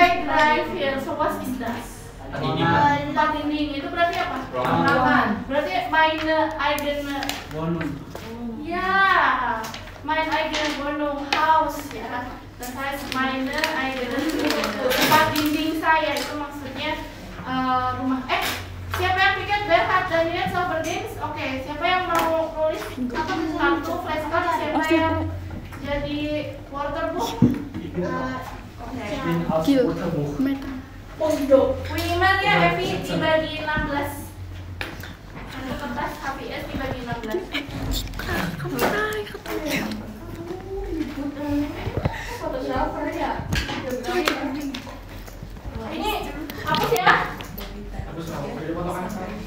I drive here, so what is that? Tempat dinding itu berarti apa? Ruangan. Berarti meine eigene Wohnung. ya, mein eigene Wohnung Haus ya. Das heißt meine eigene tempat dinding saya itu maksudnya rumah. Siapa yang pikir wer hat dan jetzt Zauberdienst? Oke, siapa yang mau nulis apa kartu flashcard? Siapa yang jadi waterbook? Oke. Wiman ya, Evi dibagi 16. Satu kertas HPS dibagi 16. Photoshoper ya. Ini hapus ya? Hapus lah. Udah potongan sekarang.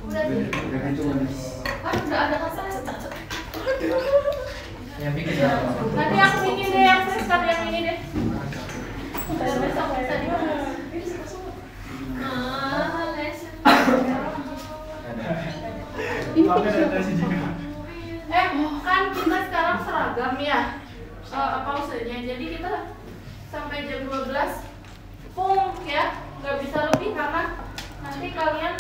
Udah. Kan udah ada kan? Yang bikin. Nanti aku bikin deh yang flashcard yang ini deh. Udah besok bisa di mana? Kan kita sekarang seragam ya pausenya, jadi kita sampai jam 12 pung ya, nggak bisa lebih karena nanti kalian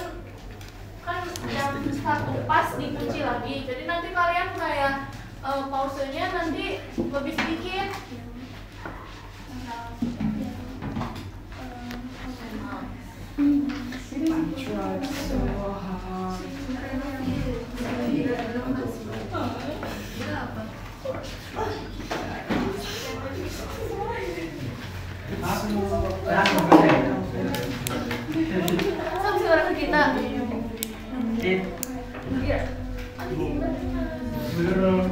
kan jam 1 pas dikunci lagi, jadi nanti kalian kayak pausenya nanti lebih sedikit. Sama suara kita.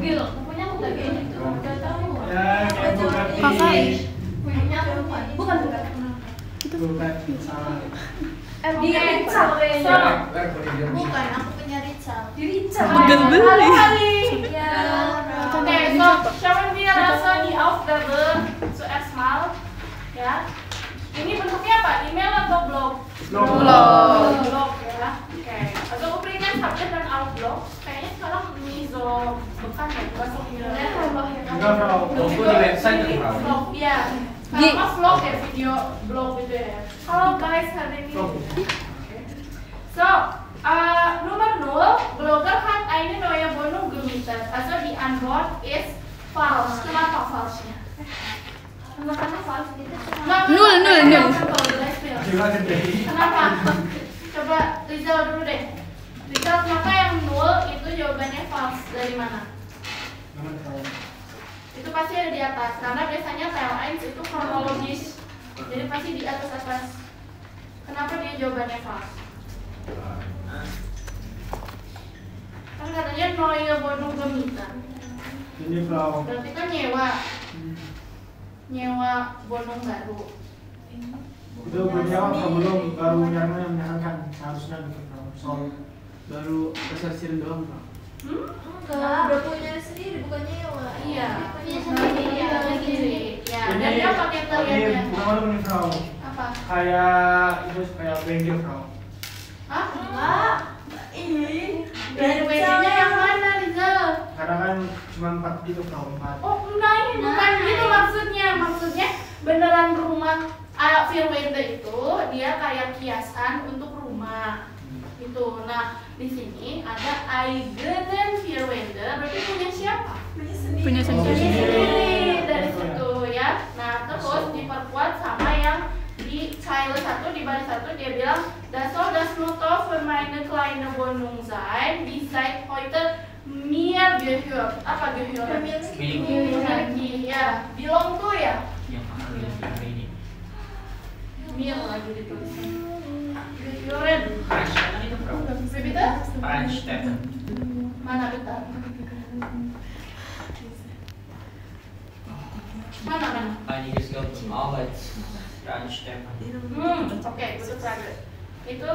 Gila, punya aku lagi ini. Kakak. Bukan. Di Rical kayaknya. Bukan, aku punya Rical. Di Rical. Halo Kali. Ya. Oke, so schauen wir also die Aufgabe zuerst mal. Ya. Ini bentuknya apa? Email atau blog? Blog ya. Oke. Also berikan subjek dan outlook. Kayaknya sekarang Mizo bukan ya, bahasa Inggrisnya. Blog di website itu, Bro. Blog, iya. Sama vlog ya, video blog gitu ya. Halo guys, hari ini. So, Nummer 0, Blogger hat eine neue Wohnung gemietet. Also die Antwort ist falsch. Kenapa falschnya? Karena false gitu. Nul. Kenapa? Coba Rizal dulu deh. Rizal, kenapa yang 0 itu jawabannya false? Dari mana? Itu pasti ada di atas, karena biasanya T1 itu kronologis. Jadi pasti di atas. Kenapa dia jawabannya false? Kan katanya neue Wohnung gemietet. Ini Frau. Berarti kan nyewa Wohnung baru. Itu bernyawa atau belum baru menyarankan seharusnya gitu Frau. Soal baru resersiin doang Frau. Enggak, udah punya sendiri, bukan nyewa. Iya. Punya sendiri. Ya, dan dia pakai taliannya. Bukan malu nih Frau. Apa? Kayak bengkel Frau. Hah? Enggak. Ih. Dari WC-nya yang mana, Rizal? Karena kan cuma 4 gitu Frau, 4. Oh, enggak, ini bukan gitu maksudnya. Maksudnya beneran rumah Firwende itu dia kayak kiasan untuk rumah. Gitu. Nah, di sini ada eigenen Firwende, berarti punya siapa? Punya sendiri. Dari situ ya. Nah, terus diperkuat sama yang di Zeile 1 di baris 1 dia bilang das soll das Motto für meine kleine Wohnung sein, die seit heute mir gehört. Apa gehört? Miliki ya. Belong to ya? Mir lagi ditulisnya. Gehört. Bitte? Mana bentar? Mana? Einiges gehört zum Arbeitsrandstempel. Oke, betul sekali. Itu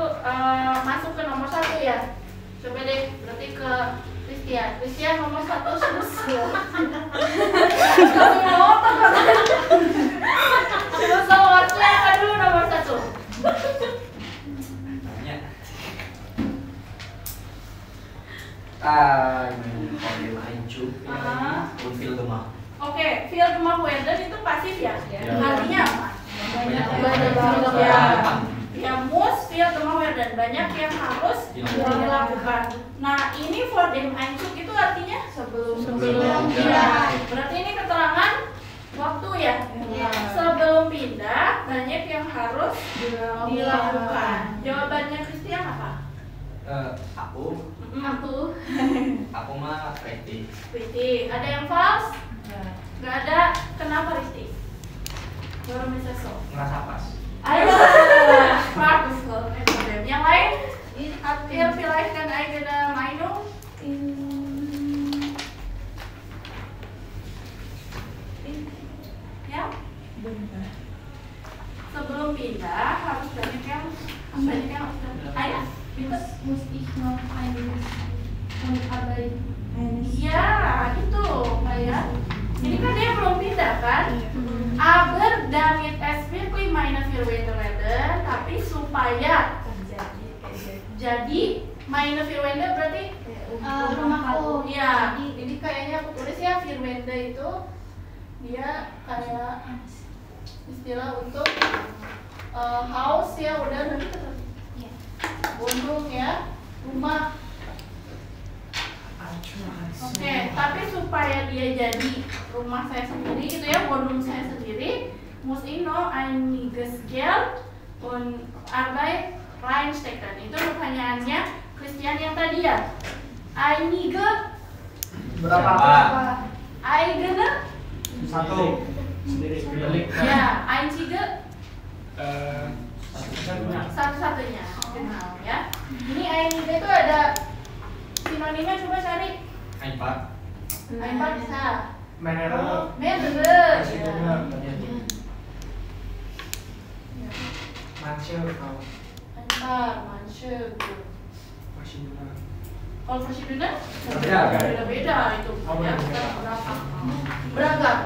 masuk ke nomor 1 ya. Coba deh, berarti ke Christian nomor 1 susah. Susah waktunya apa dulu nomor 1? Problem Einzug und viel gemacht. Oke, viel gemacht werden itu pasif ya. Artinya apa? Ya muss wir gemacht werden, banyak yang harus dilakukan. Nah ini vor dem Einzug itu artinya sebelum pindah. Berarti ini keterangan waktu ya. Sebelum pindah banyak yang harus dilakukan. Jawabannya Christian apa? Aku mah pretty. Ada yang false? Gak ada. Kenapa Risti? Baru bisa so. Ngerasa pas. Ayo, bagus loh. Yang lain? Ihr vielleicht eine eigene Meinung? Ya? Sebelum pindah harus banyak yang ayah. Muss ich noch einiges Arbeit Iya, gitu kayak. Ini kan dia belum pindah kan? Aber damit es wirklich meine Verwende werden, tapi supaya jadi meine Verwende berarti rumahku. Ya, ini kayaknya aku tulis ya Verwende itu dia kayak istilah untuk house ya udah nanti Wohnung ya, rumah. Oke, tapi supaya dia jadi rumah saya sendiri itu ya, Wohnung saya sendiri, muss ich noch einiges Geld und Arbeit reinstecken. Itu pertanyaannya Christian yang tadi ya. Einige Berapa? eigene Satu. Sendiri. ya, einzige Satu-satunya. satu-satunya. Genau ya. Ini einige itu ada sinonimnya, coba cari. Einfach. Einfach bisa. Mehrere. Mehrere. Masih Ya. benar. Manche kalau Einfach, manche. masih benar. Kalau verschiedene? Beda, kan? Beda-beda itu. Oh, Ya, beda-beda. berapa? Beragam.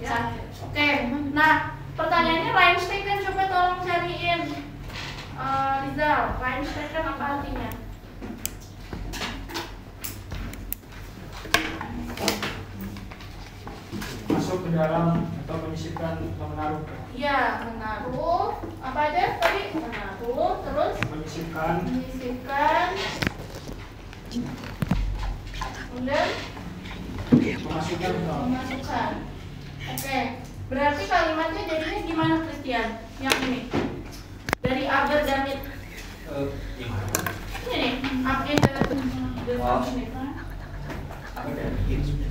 Ya. Oke. Nah, pertanyaannya Reinstecken, coba tolong cariin. Rizal, Reinstecken apa artinya? Masuk ke dalam atau menyisipkan atau menaruh. Iya, menaruh. Apa aja tadi? Menaruh, terus Menyisipkan. menyisipkan. Kemudian Memasukkan ke dalam. memasukkan. Oke. Berarti kalimatnya jadinya gimana Christian? Yang ini. Dari aber damit. Gimana? Ini nih, update the Wow. function. Apa dari bikin?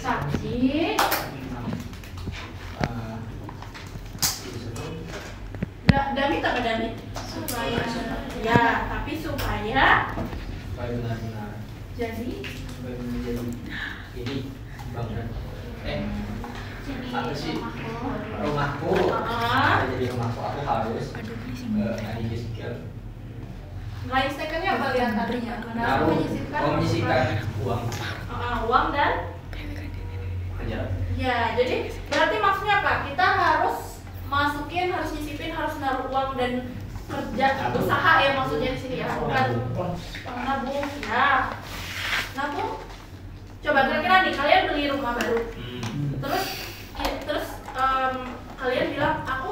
Sakit. Damit apa damit? Supaya. Ya, tapi supaya Supaya benar-benar jadi supaya menjadi ini bangunan. Apa sih? Rumahku. Ah. Jadi rumahku aku harus ada skill. Reinstecken-nya apa lihat tadinya? Menaruh, menyisipkan, menyisipkan uang uang dan kerja. ya, jadi berarti maksudnya apa? Kita harus masukin, harus nyisipin, harus naruh uang dan kerja usaha ya maksudnya di sini ya, bukan nabung ya. Nabung. Coba kira-kira nih kalian beli rumah baru, terus kalian bilang aku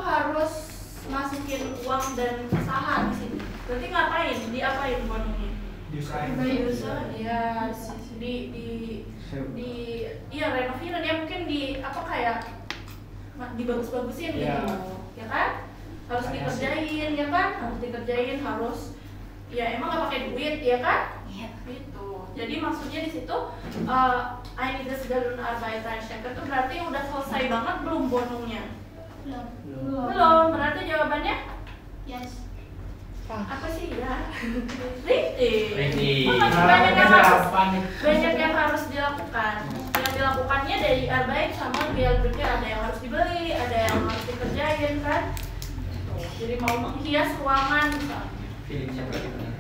harus masukin uang dan usaha di sini. Berarti ngapain? Diapain uangnya? Diusahain. Ya di renoviran ya, mungkin di apa kayak dibagus-bagusin gitu. Ya. Ya kan? Harus dikerjain ya kan? Harus ya emang nggak pakai duit ya kan? Gitu. Jadi maksudnya di situ einiges Galun Arbeit Reinstecken itu berarti udah selesai banget belum bonungnya? Belum. Berarti jawabannya Yes. apa sih ya? Richtig. Banyak yang harus dilakukan. Yang dilakukannya dari Arbeit sama biar berarti ada yang harus dibeli, ada yang harus dikerjain kan? Tuh, jadi mau menghias ruangan misalnya. Feeling siapa gimana?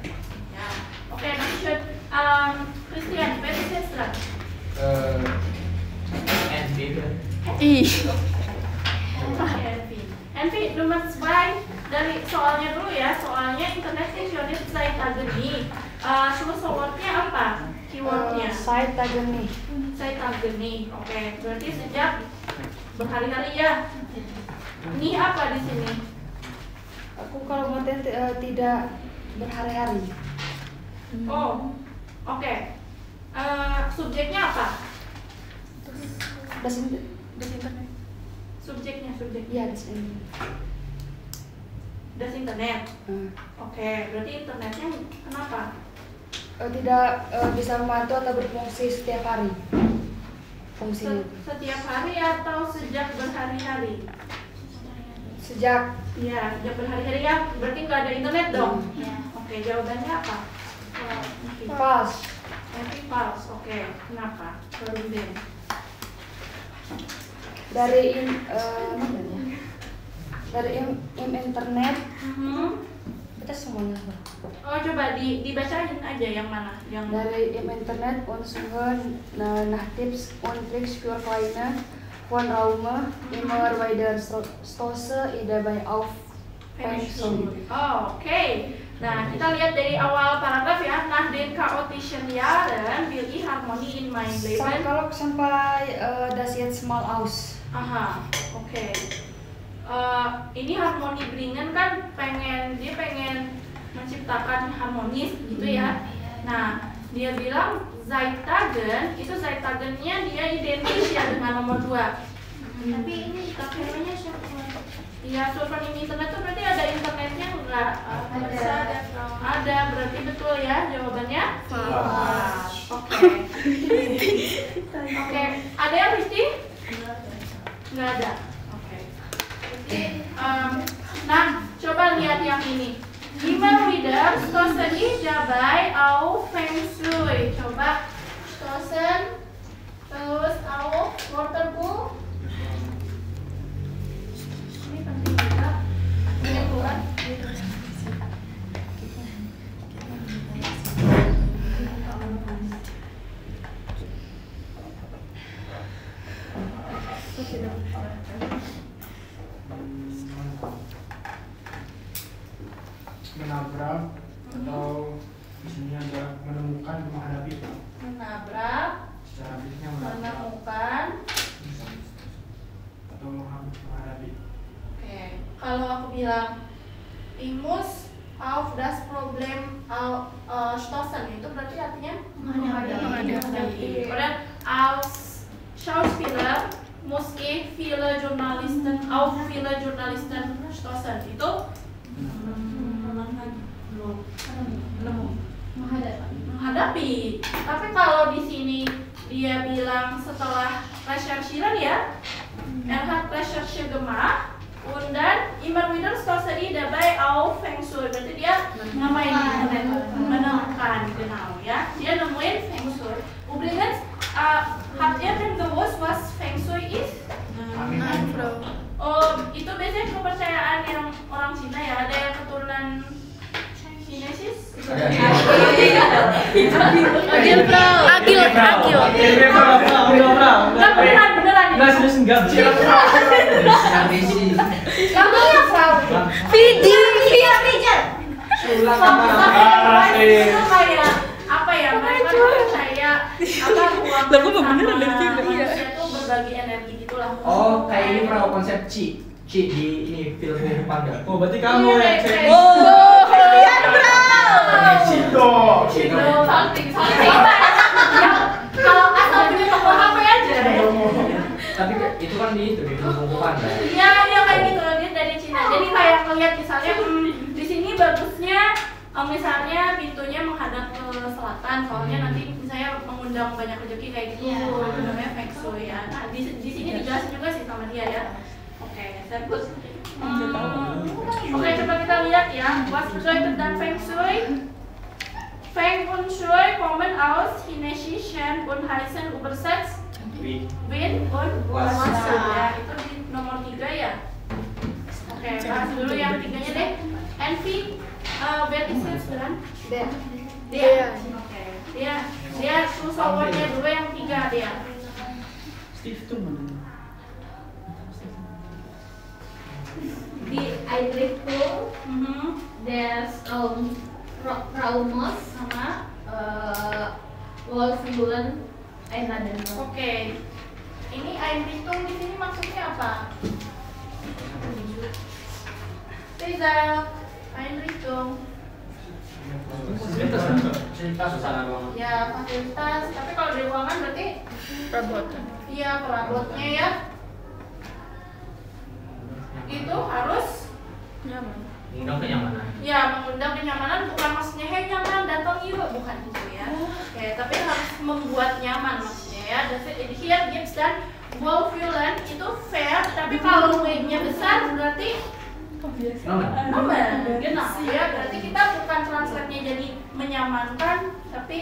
Ya. Oke, nanti should Christian, Petra. NB kan? Ih. Envy nomor 2 dari soalnya dulu ya, soalnya international site tadi nih. Schlusswortnya apa? keywordnya. Zeitageni. Zeitageni. Oke, berarti sejak berhari-hari ya. Ini apa di sini? Aku kalau ngertiin tidak berhari-hari. Oh, oke. Subjeknya apa? Das internet. Subjeknya. Iya, das internet. Das internet. Oke, berarti internetnya kenapa? Tidak bisa membantu atau berfungsi setiap hari. Fungsinya. Setiap hari atau sejak berhari-hari? Sejak Iya, sejak berhari-hari ya. Berarti nggak ada internet dong? Iya. Oke, jawabannya apa? pas. Empty false. Oke, kenapa? Baru deh. Dari internet kita semuanya. Oh, coba dibacain aja yang mana? Yang Dari internet unseren nach Tipps und Tricks für kleine von Raume immer weiter stoße dabei auf Feng Shui. Oh, oke. Nah, kita lihat dari awal paragraf ya. Nach den chaotischen Jahren will ich Harmonie in mein Leben. Kalau sampai das jetzt mal aus. Aha, oke. Ini harmoni bringen kan dia pengen menciptakan harmonis gitu ya. Nah, dia bilang Zeitagen, itu Zeitagennya dia identis ya dengan nomor 2. Tapi ini kakeknya siapa? Iya, server internet tuh berarti ada internetnya enggak? Ada, berarti betul ya jawabannya? Oke. Oke, ada yang Risti? Enggak ada. Oke. Nah, coba lihat yang ini. Immer wieder stoßen ich dabei auf Feng Shui. Coba stoßen terus auf Wörterbuch. Ini penting juga. Ini buat menabrak atau di sini ada menemukan, menghadapi. menabrak, Secara fisiknya menabrak menemukan. atau menghadapi. Oke, kalau aku bilang ich auf das Problem stoßen, itu berarti artinya menghadapi. Kemudian als Schauspieler muss ich viele Journalisten stoßen. Itu menghadapi. Tapi kalau di sini dia bilang setelah recherchieren ya, hat Recherche gemacht und dann immer wieder stoße ich dabei auf Feng Shui. Berarti dia ngapain di internet? Menemukan, genau ya. Dia nemuin Feng Shui. Übrigens, habt ihr denn gewusst was Feng Shui ist? Oh, itu biasanya kepercayaan yang orang Cina ya. Ada yang keturunan Chinesis? Beneran. Nggak serius enggak. Kamu yang tahu? Video. Kayak apa ya? Mereka percaya apa ruang sama manusia itu berbagi energi gitulah. Oh, kayak ini pernah konsep Ci di ini film Panda. Oh, berarti kamu yang cek. Kalian bro. Cito. Something. Kalau asal punya toko HP aja. Tapi itu kan di film Panda. Iya kayak gitu. Dia dari Cina. Jadi kayak ngeliat misalnya di sini bagusnya misalnya pintunya menghadap ke selatan, soalnya nanti misalnya mengundang banyak rezeki kayak gitu. Itu namanya Feng Shui ya. Nah, di sini dijelasin juga sih sama dia ya. Oke, terus oke, coba kita lihat ya. Was bedeutet dan Feng Shui? Feng und Shui kommen aus Chinesischen und heißen übersetzt Wind und Wasser ya. Itu di nomor 3 ya. Oke, bahas dulu yang 3-nya deh. Envy, wer ist jetzt dran? Dia. Oke, dia susawatnya dulu yang 3 dia. Steve tuh mana? Die Einrichtung des Raumes Sama wohlfühlen einander. Oke. Ini Einrichtung di sini maksudnya apa? Rizal, Einrichtung. Fasilitas susah banget. Ya, fasilitas. Tapi kalau di ruangan berarti perabotan. Iya, perabotnya ya. Itu harus Mengundang kenyamanan. ya mengundang kenyamanan, bukan maksudnya hey nyaman datang yuk, bukan gitu ya. Oke, tapi harus membuat nyaman maksudnya ya. Here gives dan wohlfühlen itu fair, tapi kalau W-nya besar berarti Nomen, genau ya. Berarti kita bukan translate-nya jadi menyamankan, tapi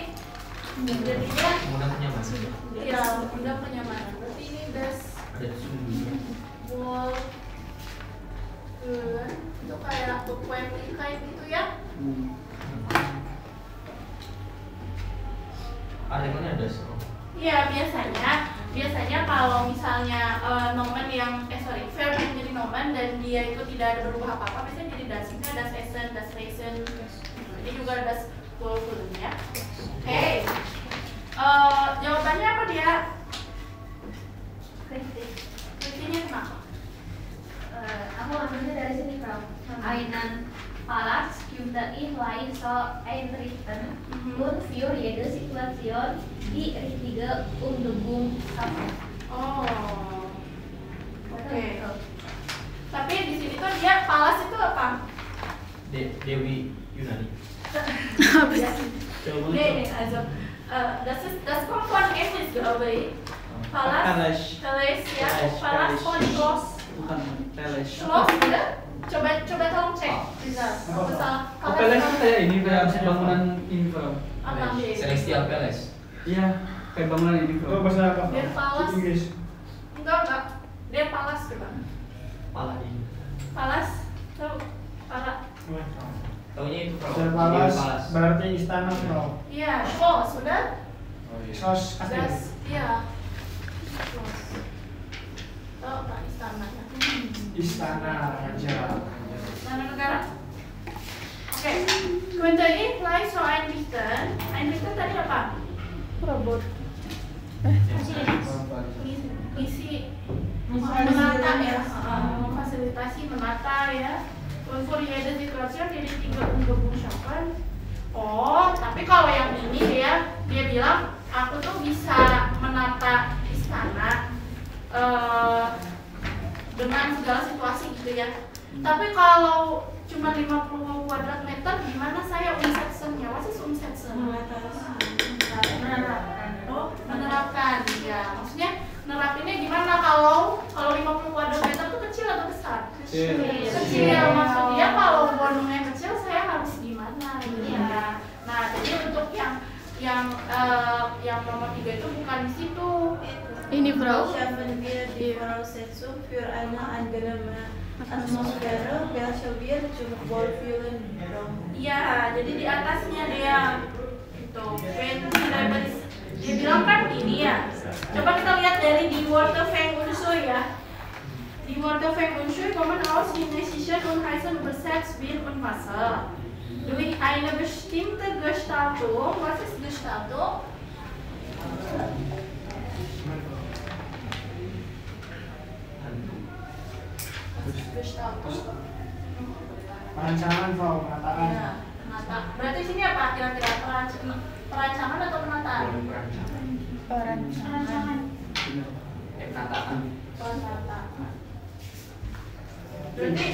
jadinya Mengundang kenyamanan. ya mengundang kenyamanan. Berarti ini das Ada sumber. wohlfühlen itu kayak kayak gitu ya. Artikelnya ada so. Iya, biasanya kalau misalnya nomen yang verb yang jadi nomen dan dia itu tidak ada berubah apa-apa, biasanya jadi das. Misalnya das Essen, das Reisen. Ini juga das wohlfühlen ya. Oke. Jawabannya apa dia? Kritiknya kenapa? Aku ambilnya dari sini, Frau. Einen Palast gibt ich so einrichten und für jede Situation die richtige Umgebung schaffen. Oh. Oke. Tapi di sini tuh dia palas itu apa? Dewi Yunani. Nee, also das kommt von Englisch, glaube ich. Palas, ya. Palas Schloss. Bukan Palace. Schloss ya? Coba tolong cek. Bisa. Oh, Palace itu kayak ini kayak bangunan ini Bro. Celestial Palace. Iya, kayak bangunan ini Bro. Itu bahasa apa? Dia palas. Inggris. Enggak. Dia palas coba. Paladin. Palas. Tuh, pala. Taunya itu Bro. Saya Palace berarti istana Bro. Iya, Schloss, sudah? Oh iya. Sos kastil. Das, iya. Schloss. Oh, tak istananya. Istana raja. Istana negara. Oke. Könnte ich gleich so einrichten? Einrichten tadi apa? Perabot. Isi menata ya, memfasilitasi menata ya. Untuk jede Situation jadi 3 Umgebung schaffen. Oh, tapi kalau yang ini dia bilang aku tuh bisa menata istana dengan segala situasi gitu ya. Tapi kalau cuma 50 kuadrat meter, gimana saya umsetsennya? What is umsetsen? Menerapkan ya. Maksudnya nerapinnya gimana kalau 50 kuadrat meter itu kecil atau besar? Kecil. Maksudnya kalau volume kecil saya harus gimana gitu ya. Nah, jadi untuk yang nomor 3 itu bukan di situ. Ini Frau. Schaffen wir die Voraussetzung für eine angenehme Atmosphäre, welche wir zum Wohlfühlen brauchen. Iya, jadi di atasnya dia itu dia bilang kan ini ya. Coba kita lihat dari die Worte Feng und Shui ya. Die Worte Feng und Shui kommen aus chinesischen und heißen übersetzt Wind und Wasser. Durch eine bestimmte Gestaltung, was ist Gestaltung? Gestaltung. Perancangan Bro, penataan. Ya, penata. Berarti sini apa kira-kira perancangan atau penataan? Perancangan. Penataan. Penataan. Berarti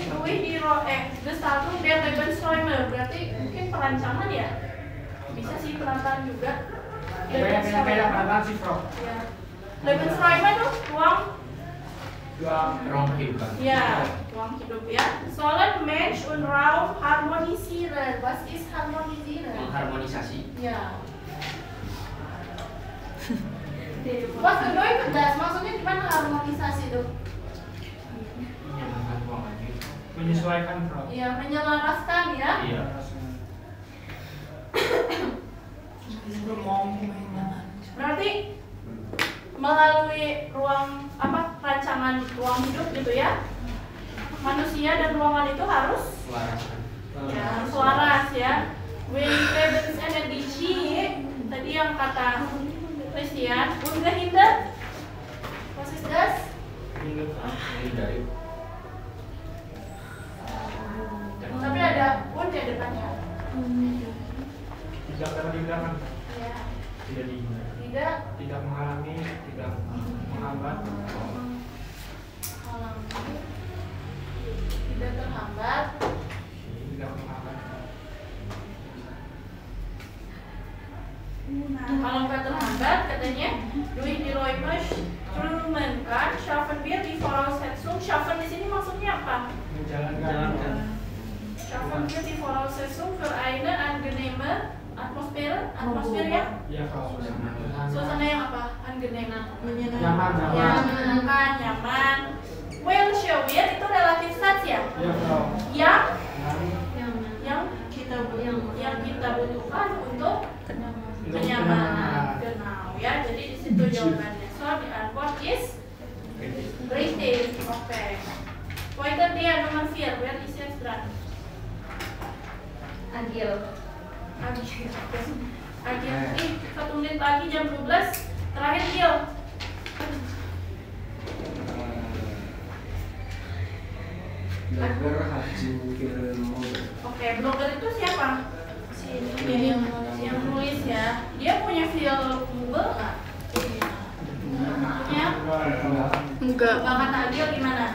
Gestaltung der Lebensräume, berarti mungkin perancangan ya? Bisa sih penataan juga. Kayak penataan sih Bro. Ya. Lebensräume tuh Ruang kehidupan. ya, ruang hidup ya. Sollen Mensch und Raum harmonisieren. Was ist harmonisieren? Mengharmonisasi. Ya. Was bedeutet das? Maksudnya gimana harmonisasi itu? Menyenangkan ruangan itu. Menyesuaikan Bro. Ya, menyelaraskan ya. Iya. Berarti melalui rancangan ruang hidup gitu ya. Manusia dan ruangan itu harus Selaras. ya, selaras ya. Wenn Lebensenergie Tadi yang kata Christian, ungehindert. Was ist das? Tapi ada und ya depannya. Tidak karena dibilang Ya. tidak dihindar. Tidak Menghalangi, tidak menghambat. halangi. Tidak terhambat. Tidak menghambat. Kalau nggak terhambat, katanya durch die Räume strömen kan, schaffen wir die Voraussetzung. Schaffen di sini maksudnya apa? Menjalankan. Schaffen wir die Voraussetzung für eine angenehme Atmosphäre? Atmosphäre ya? Ya kalau Suasana yang apa? Angenehm. Nyaman. Ya, menyenangkan, nyaman. Well, wir itu relatif stats ya? Ya kalau Yang kita butuhkan untuk kenyamanan. Genau ya. Jadi di situ jawabannya. So, the antwort is richtig. Oke. Weiter dia nomor 4. Wer ist jetzt dran? Agil. Agil. 1 menit lagi jam 12. Terakhir Gil. Blogger Haji Firmode. Oke, blogger itu siapa? Yang nulis ya. Dia punya file Google nggak? Punya? Enggak. Nggak kata Agil gimana?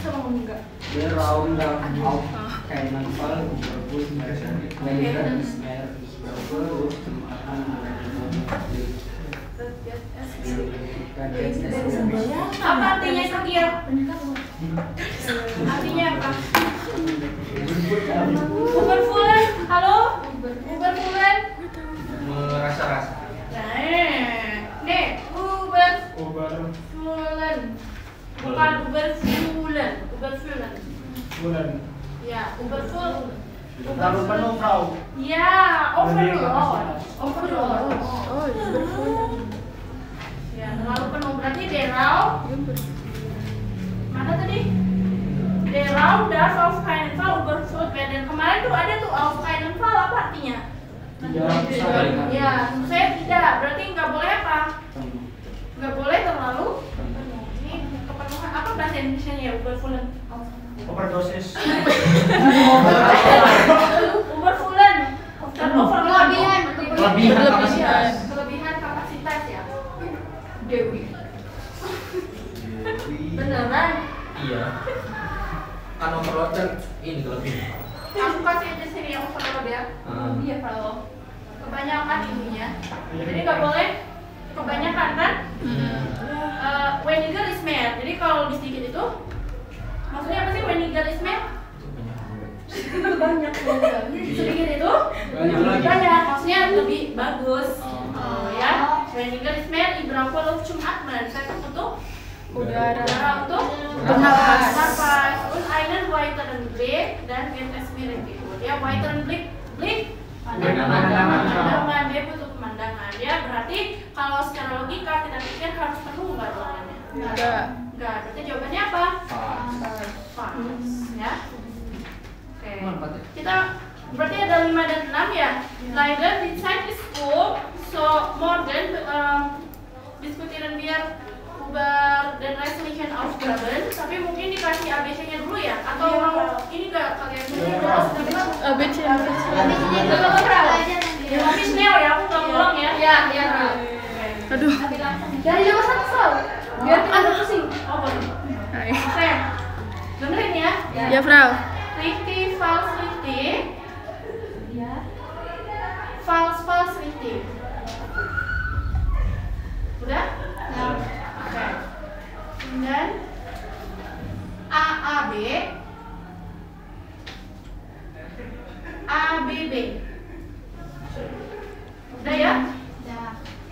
Sama enggak. Der Raum dan auf keinen Fall überprüft werden. Wenn es mehr überprüft, Apa artinya itu Gil? Artinya apa? Uberfulen, halo? Uberfulen? merasa-rasa. Nih, uberfulen. Bukan uberfulen, uberfulen. Bulan. Ya, uberful. Terlalu penuh Frau. Ya, overload. Overload. Oh, Liverpool. Ya, terlalu penuh berarti derau. Mana tadi? Derau darf auf keinen Fall überfüllt werden. Kemarin tuh ada tuh auf keinen Fall apa artinya? Tidak. Ya, tentu saya tidak. Berarti nggak boleh apa? Nggak boleh terlalu penuh. Ini kepenuhan apa bahasa Indonesia-nya ya? Überfüllen. Overdosis. Überfüllen. Dan overload. Kelebihan kapasitas. Kelebihan kapasitas ya. Dewi. Beneran? Iya. Kan overload kan ini kelebihan. Aku kasih aja sini yang overload ya. Iya kalau kebanyakan ininya. Jadi nggak boleh kebanyakan kan? Weniger is mehr. Jadi kalau lebih sedikit itu maksudnya apa sih weniger is mehr? Banyak. Sedikit itu banyak. Maksudnya lebih bagus. Ya. Weniger is mehr. Berapa Luft zum Atmen? Saya butuh udara untuk bernafas. Und einen weiteren Blick dan wird es mirip gitu. Ya, weiteren Blick pemandangan. Dia butuh pemandangan. Ya, berarti kalau secara logika kita pikir harus penuh nggak ruangannya? Enggak. Berarti jawabannya apa? Pas. Ya. Oke. Kita berarti ada 5 dan 6 ya. Leider die Zeit ist so morgen diskutieren wir über den restlichen Aufgaben. Tapi mungkin dikasih ABC-nya dulu ya? Atau mau ini nggak kalian? ABC. Tapi snail ya, aku nggak ngulang ya? Iya. Aduh. Dari nomor 1 biar kita pusing. Oh boleh. Hai. Oke. Dengerin ya. Ya, Frau. Richtig, false, richtig. False, richtig. Udah? Oke. Kemudian AAB, ABB. Udah ya?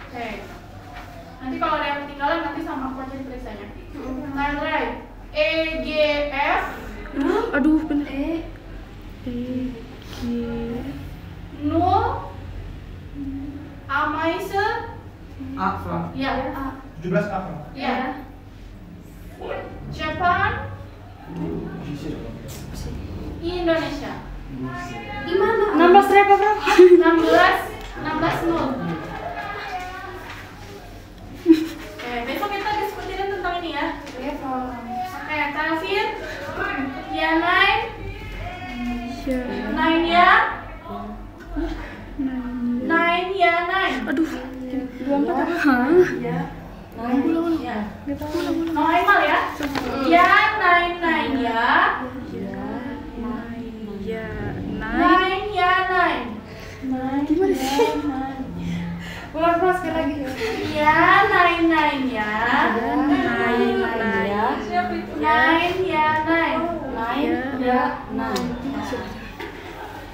Oke. Nanti kalau ada yang ketinggalan nanti sama aku aja diperiksanya. Right. EGF. Aduh, bener. Nul. Ameise. Apa? Ya. 17 apa? Ya. Japan. Indonesia. Gimana? 16 berapa, Frau? 16 16 0. Oke, besok kita diskusiin tentang ini ya. Oke, Prof. Oke, Calvin. Ya, 9. 9 ya. 9 ya, 9. Aduh. 24 apa? Ya. Nine. Ya. No Aimal ya. Ya, 9 ya. Ya, 9 ya, 9. Gimana sih? Ulang sekali lagi. Ya, 9 ya. 9 ya. 9 ya, 9. 9 ya. 9.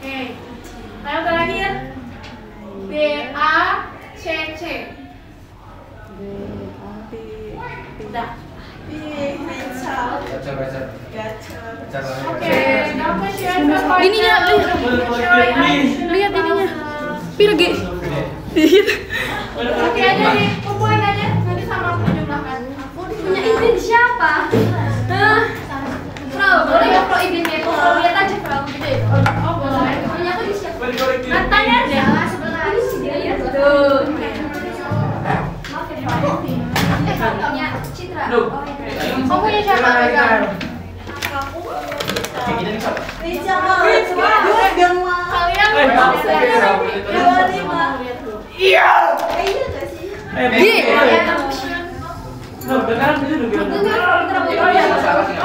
Oke. Lalu terakhir B A C C. Udah. Oke, kamu share ke Ininya, lihat ininya. Pirge. Oke aja nih, kumpulin aja. Nanti sama aku jumlahkan. Punya izin siapa? Frau, boleh nggak Frau izinnya? Frau lihat aja Frau gitu ya. Oh boleh. Punya aku di siapa? Tanya aja. Salah sebelah. Iya tuh. Maaf ya Frau. Punya Citra. Oh iya. Kamu punya siapa? Pegang. Kalian Iya. Oh iya. Oh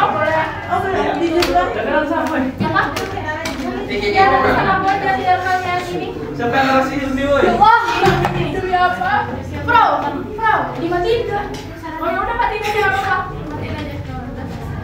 boleh. Oh boleh. Ya Pak. Ya, salam buat dari orangnya sini. Siapa yang ngasih Hilmi woi? Wah, itu apa? Bro, dimatiin kah? Oh ya udah matiin aja nggak apa-apa.